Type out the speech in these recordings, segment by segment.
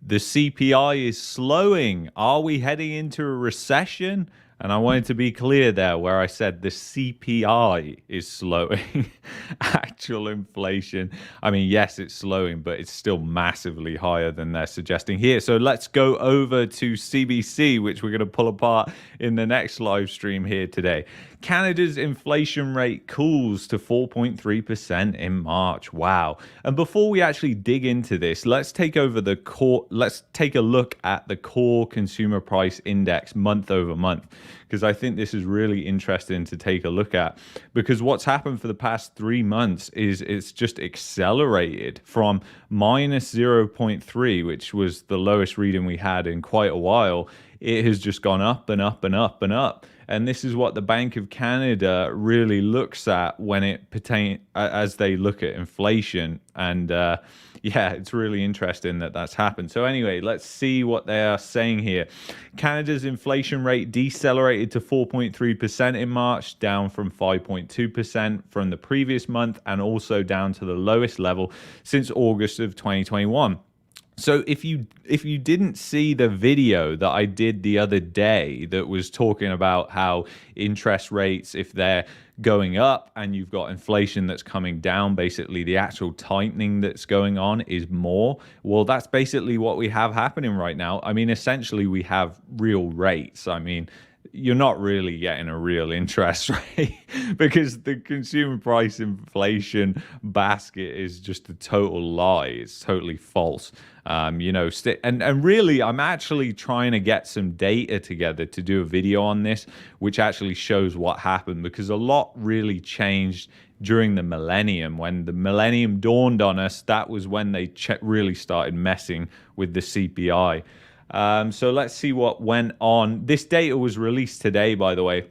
The CPI is slowing. Are we heading into a recession? And I wanted to be clear there where I said the CPI is slowing. Actual inflation. I mean, yes, it's slowing, but it's still massively higher than they're suggesting here. So let's go over to CBC, which we're going to pull apart in the next live stream here today. Canada's inflation rate cools to 4.3% in March. Wow. And before we actually dig into this, let's take a look at the core consumer price index month over month, because I think this is really interesting to take a look at, because what's happened for the past 3 months is it's just accelerated from minus 0.3, which was the lowest reading we had in quite a while. It has just gone up and up and up and up. And this is what the Bank of Canada really looks at when it as they look at inflation. And yeah, it's really interesting that that's happened. So anyway, let's see what they are saying here. Canada's inflation rate decelerated to 4.3% in March, down from 5.2% from the previous month, and also down to the lowest level since August of 2021. So if you didn't see the video that I did the other day that was talking about how interest rates, if they're going up and you've got inflation that's coming down, basically the actual tightening that's going on is more. Well, that's basically what we have happening right now. I mean, essentially we have real rates. I mean, you're not really getting a real interest rate because the consumer price inflation basket is just a total lie. It's totally false. And really, I'm actually trying to get some data together to do a video on this, which actually shows what happened, because a lot really changed during the millennium. When the millennium dawned on us, that was when they really started messing with the CPI. So let's see what went on. This data was released today, by the way.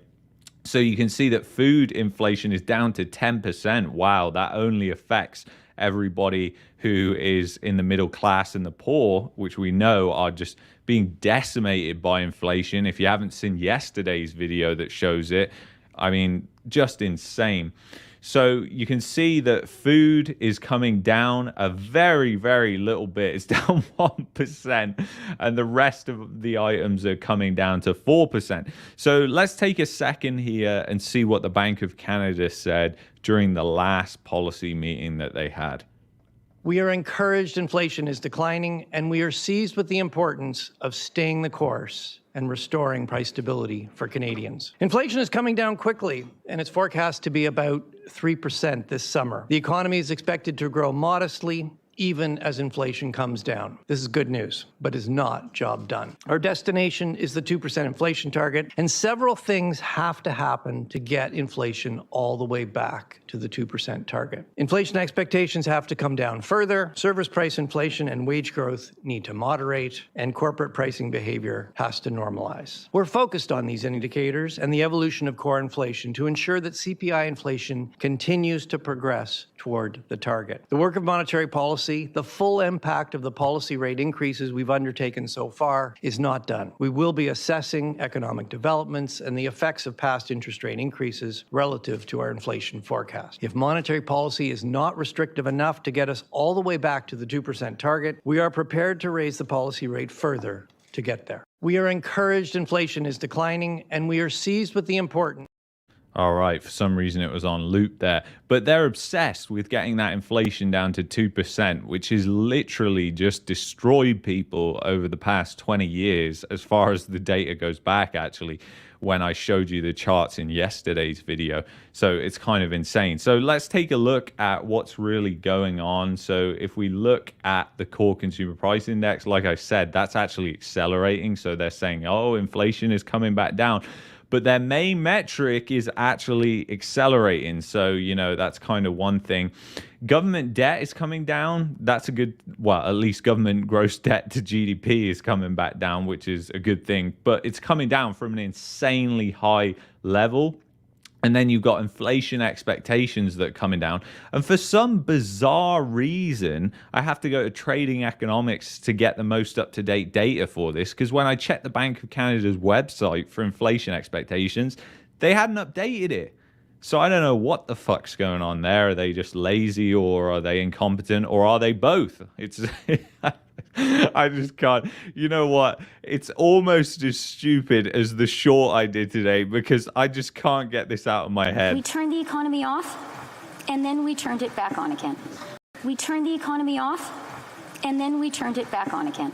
So you can see that food inflation is down to 10%. Wow, that only affects everybody who is in the middle class and the poor, which we know are just being decimated by inflation. If you haven't seen yesterday's video that shows it, I mean, just insane. So you can see that food is coming down a very, very little bit. It's down 1%, and the rest of the items are coming down to 4%. So let's take a second here and see what the Bank of Canada said during the last policy meeting that they had. We are encouraged inflation is declining, and we are seized with the importance of staying the course and restoring price stability for Canadians. Inflation is coming down quickly, and it's forecast to be about 3% this summer. The economy is expected to grow modestly, even as inflation comes down. This is good news, but is not job done. Our destination is the 2% inflation target, and several things have to happen to get inflation all the way back to the 2% target. Inflation expectations have to come down further, service price inflation and wage growth need to moderate, and corporate pricing behavior has to normalize. We're focused on these indicators and the evolution of core inflation to ensure that CPI inflation continues to progress toward the target. The work of monetary policy, the full impact of the policy rate increases we've undertaken so far, is not done. We will be assessing economic developments and the effects of past interest rate increases relative to our inflation forecast. If monetary policy is not restrictive enough to get us all the way back to the 2% target, we are prepared to raise the policy rate further to get there. We are encouraged inflation is declining, and we are seized with the importance. All right, for some reason it was on loop there. But they're obsessed with getting that inflation down to 2%, which has literally just destroyed people over the past 20 years, as far as the data goes back, actually, when I showed you the charts in yesterday's video. So it's kind of insane. So let's take a look at what's really going on. So if we look at the core consumer price index, like I said, that's actually accelerating. So they're saying, oh, inflation is coming back down. But their main metric is actually accelerating. So, you know, that's kind of one thing. Government debt is coming down. That's a good, well, at least government gross debt to GDP is coming back down, which is a good thing. But it's coming down from an insanely high level. And then you've got inflation expectations that are coming down. And for some bizarre reason, I have to go to Trading Economics to get the most up-to-date data for this. Because when I checked the Bank of Canada's website for inflation expectations, they hadn't updated it. So I don't know what the fuck's going on there. Are they just lazy, or are they incompetent, or are they both? It's I just can't. You know what? It's almost as stupid as the short I did today, because I just can't get this out of my head. We turned the economy off, and then we turned it back on again. We turned the economy off, and then we turned it back on again.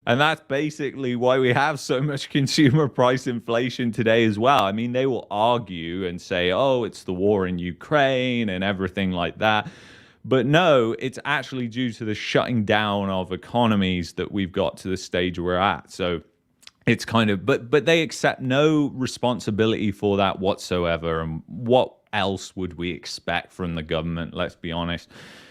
And that's basically why we have so much consumer price inflation today as well. I mean, they will argue and say, oh, it's the war in Ukraine and everything like that. But no, it's actually due to the shutting down of economies that we've got to the stage we're at. So it's kind of, but they accept no responsibility for that whatsoever. And what else would we expect from the government? Let's be honest.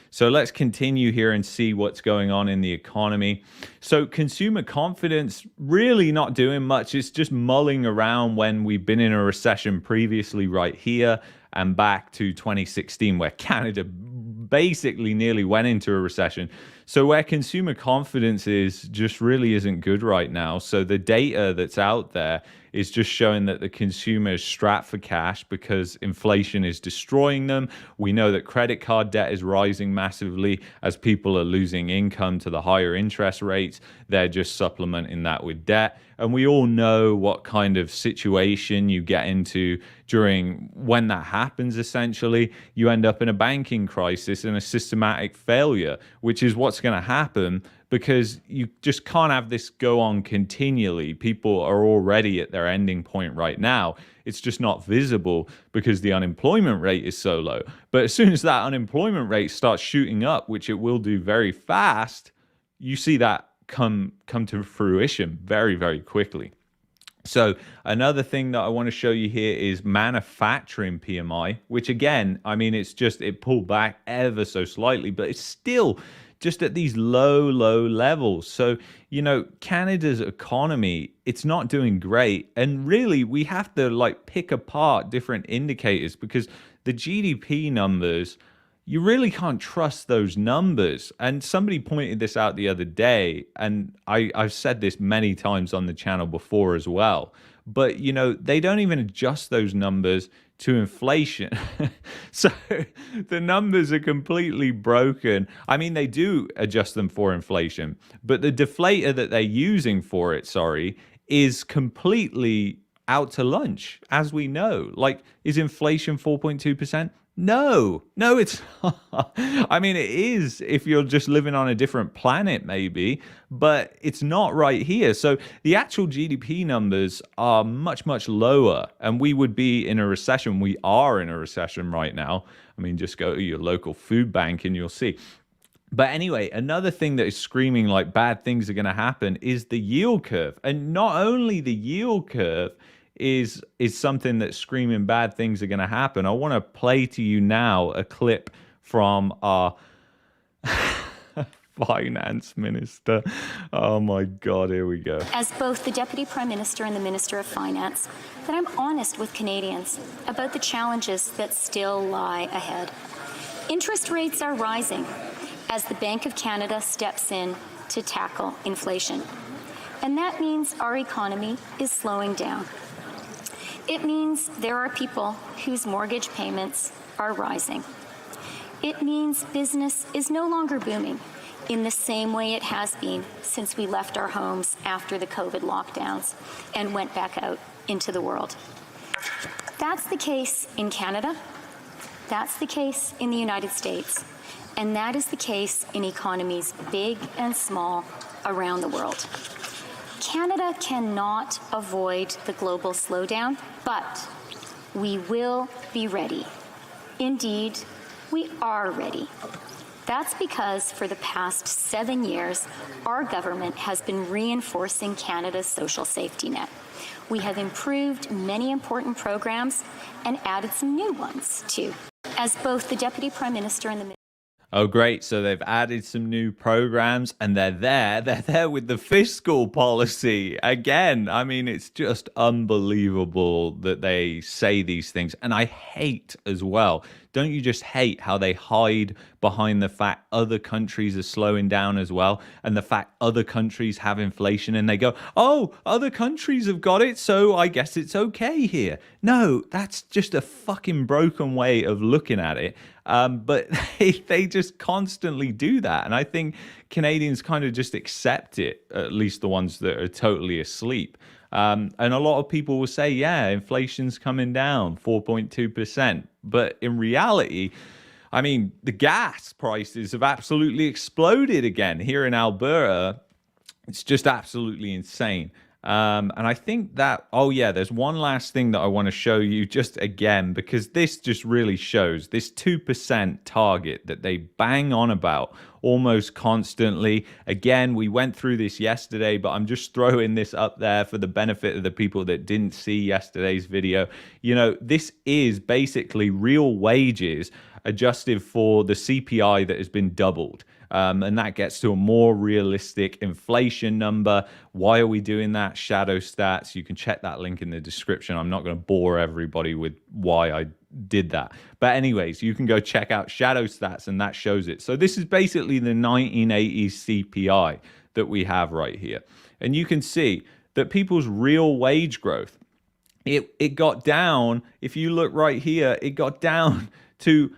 So let's continue here and see what's going on in the economy. So consumer confidence really not doing much. It's just mulling around when we've been in a recession previously, right here and back to 2016, where Canada basically nearly went into a recession. So where consumer confidence is just really isn't good right now. So the data that's out there is just showing that the consumer is strapped for cash because inflation is destroying them. We know that credit card debt is rising massively as people are losing income to the higher interest rates. They're just supplementing that with debt. And we all know what kind of situation you get into during when that happens. Essentially, you end up in a banking crisis and a systematic failure, which is what's going to happen, because you just can't have this go on continually. People are already at their ending point right now. It's just not visible because the unemployment rate is so low. But as soon as that unemployment rate starts shooting up, which it will do very fast, you see that come to fruition very, very quickly. So another thing that I want to show you here is manufacturing PMI, which again, I mean, it pulled back ever so slightly, but it's still just at these low levels. So, you know, Canada's economy, it's not doing great. And really, we have to like pick apart different indicators, because the GDP numbers, you really can't trust those numbers. And somebody pointed this out the other day, and I've said this many times on the channel before as well. But, you know, they don't even adjust those numbers to inflation. So the numbers are completely broken. I mean, they do adjust them for inflation, but the deflator that they're using for it, is completely out to lunch, as we know. Like, is inflation 4.2%? No, it's not. I mean, it is if you're just living on a different planet, maybe, but it's not right here. So the actual GDP numbers are much lower, and we would be in a recession. We are in a recession right now. I mean, just go to your local food bank and you'll see. But anyway, another thing that is screaming like bad things are going to happen is the yield curve. And not only the yield curve is something that's screaming bad things are going to happen. I want to play to you now a clip from our finance minister. Oh my God, here we go. As both the Deputy Prime Minister and the Minister of Finance, that I'm honest with Canadians about the challenges that still lie ahead. Interest rates are rising as the Bank of Canada steps in to tackle inflation. And that means our economy is slowing down. It means there are people whose mortgage payments are rising. It means business is no longer booming in the same way it has been since we left our homes after the COVID lockdowns and went back out into the world. That's the case in Canada. That's the case in the United States. And that is the case in economies big and small around the world. Canada cannot avoid the global slowdown, but we will be ready. Indeed, we are ready. That's because for the past 7 years, our government has been reinforcing Canada's social safety net. We have improved many important programs and added some new ones, too. As both the Deputy Prime Minister and the Oh, great. So they've added some new programs, and they're there with the fiscal policy. Again, I mean, it's just unbelievable that they say these things. And I hate as well don't you just hate how they hide behind the fact other countries are slowing down as well, and the fact other countries have inflation, and they go, oh, other countries have got it, so I guess it's okay here. No, that's just a fucking broken way of looking at it. But they just constantly do that. And I think Canadians kind of just accept it, at least the ones that are totally asleep. And a lot of people will say, yeah, inflation's coming down 4.2%. But in reality, I mean, the gas prices have absolutely exploded again here in Alberta. It's just absolutely insane. And I think that, oh yeah, there's one last thing that I want to show you just again, because this just really shows this 2% target that they bang on about almost constantly. Again, we went through this yesterday, but I'm just throwing this up there for the benefit of the people that didn't see yesterday's video. You know, this is basically real wages adjusted for the CPI that has been doubled. And that gets to a more realistic inflation number. Why are we doing that? Shadow Stats. You can check that link in the description. I'm not going to bore everybody with why I did that. But anyways, you can go check out Shadow Stats and that shows it. So this is basically the 1980s CPI that we have right here. And you can see that people's real wage growth, it got down, if you look right here, it got down to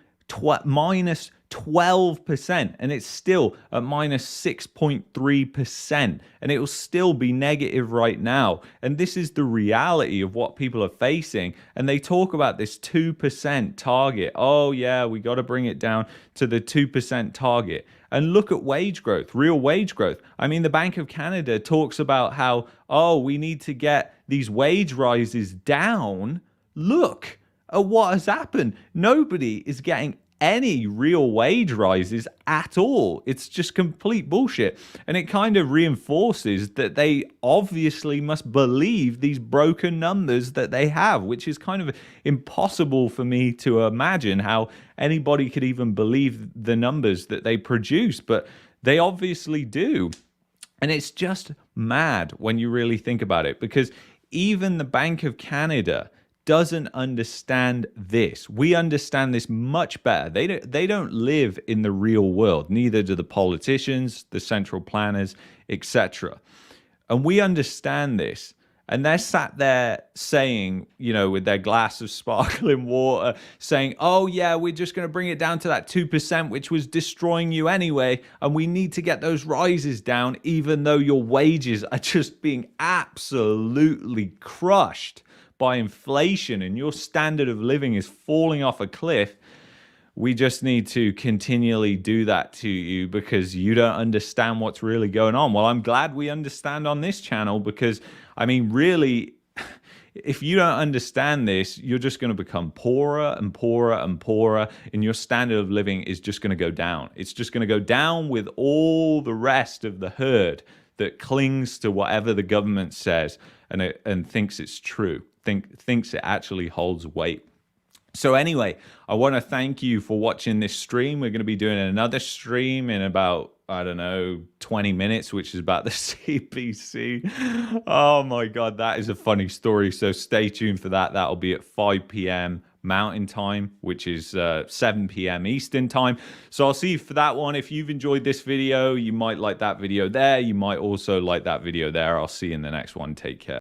minus 12%, and it's still at minus 6.3%, and it will still be negative right now. And this is the reality of what people are facing. And they talk about this 2% target. Oh yeah, we got to bring it down to the 2% target. And look at wage growth, real wage growth. I mean, the Bank of Canada talks about how, oh, we need to get these wage rises down. Look at what has happened. Nobody is getting any real wage rises at all. It's just complete bullshit. And it kind of reinforces that they obviously must believe these broken numbers that they have, which is kind of impossible for me to imagine how anybody could even believe the numbers that they produce, but they obviously do. And it's just mad when you really think about it, because even the Bank of Canada doesn't understand this. We understand this much better. They don't live in the real world. Neither do the politicians, the central planners, etc. And we understand this. And they're sat there saying, you know, with their glass of sparkling water, saying, oh yeah, we're just going to bring it down to that 2%, which was destroying you anyway. And we need to get those rises down, even though your wages are just being absolutely crushed by inflation and your standard of living is falling off a cliff. We just need to continually do that to you because you don't understand what's really going on. Well, I'm glad we understand on this channel, because I mean, really, if you don't understand this, you're just going to become poorer and poorer and poorer, and your standard of living is just going to go down. It's just going to go down with all the rest of the herd that clings to whatever the government says and thinks it's true. Thinks it actually holds weight. So anyway, I want to thank you for watching this stream. We're going to be doing another stream in about, I don't know, 20 minutes, which is about the CPC. Oh my God, that is a funny story. So stay tuned for that. That'll be at 5 p.m. Mountain Time, which is 7 p.m. Eastern Time. So I'll see you for that one. If you've enjoyed this video, you might like that video there. You might also like that video there. I'll see you in the next one. Take care.